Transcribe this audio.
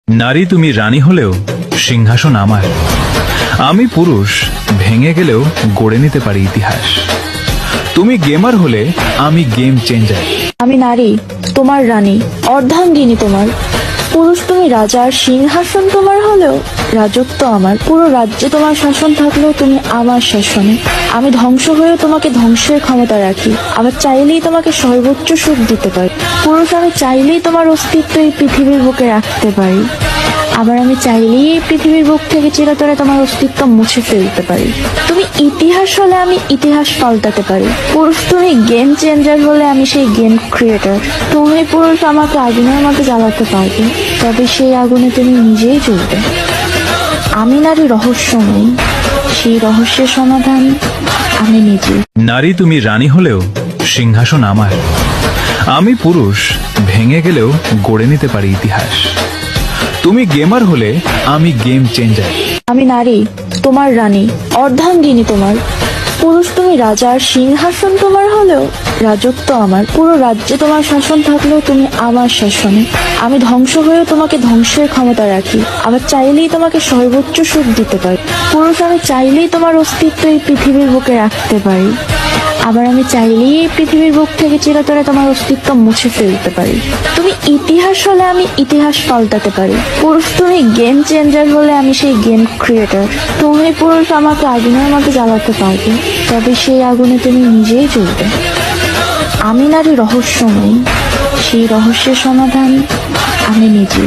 নারী তুমি রানী হলেও সিংহাসন আমার। আমি পুরুষ, ভেঙে গেলেও গড়ে নিতে পারি ইতিহাস। তুমি গেমার হলে আমি গেম চেঞ্জার। আমি নারী, তোমার রানী, অর্ধাঙ্গিনী তোমার। পুরুষ তুমি রাজা, আর সিংহাসন তোমার হলেও রাজত্ব আমার। পুরো রাজ্যে তোমার শাসন থাকলেও তুমি আমার শাসনে। আমি ধ্বংস হয়েও তোমাকে ধ্বংসের ক্ষমতা রাখি। আবার চাইলেই তোমাকে সর্বোচ্চ সুখ দিতে পারি। পুরুষ আমি চাইলেই তোমার অস্তিত্ব এই পৃথিবীর বুকে রাখতে পারি। আবার আমি চাইলেই এই পৃথিবীর বুক থেকে চিরতরে তোমার অস্তিত্ব মুছে ফেলতে পারি। তুমি ইতিহাস হলে আমি ইতিহাস পাল্টাতে পারি। পুরুষ তুমি গেম চেঞ্জার হলে আমি সেই গেম ক্রিয়েটর। তুমি পুরুষ আমাকে আগুনের মতো জ্বালাতে পারবে, তবে সেই আগুনে তুমি নিজেই জ্বলবে। আমি নারী রহস্যময়ী, সেই রহস্যের সমাধান আমি নিজে। নারী তুমি রানী হলেও সিংহাসন আমার। আমি পুরুষ, ভেঙে গেলেও গড়ে নিতে পারি ইতিহাস। তুমি গেমার হলে আমি গেম চেঞ্জার। আমি নারী, তোমার রানী, অর্ধাঙ্গিনী তোমার। পুরুষ তুমি রাজা, আর সিংহাসন তোমার হলেও রাজত্ব আমার। পুরো রাজ্যে তোমার শাসন থাকলেও তুমি আমার শাসনে। আমি ধ্বংস হয়েও তোমাকে ধ্বংসের ক্ষমতা রাখি। আবার চাইলেই তোমাকে সর্বোচ্চ সুখ দিতে পারি। পুরুষ আমি চাইলেই তোমার অস্তিত্ব এই পৃথিবীর বুকে রাখতে পারি। আবার আমি চাইলেই এই পৃথিবীর বুক থেকে চিরতরে তোমার অস্তিত্ব মুছে ফেলতে পারি। তুমি ইতিহাস হলে আমি ইতিহাস পাল্টাতে পারি। পুরুষ তুমি গেম চেঞ্জার হলে আমি সেই গেম ক্রিয়েটর। তুমি পুরুষ আমাকে আগুনের মতো জ্বালাতে পারবে, তবে সেই আগুনে তুমি নিজেই জ্বলবে। আমি নারী রহস্যময়ী, সেই রহস্যের সমাধান আমি নিজে।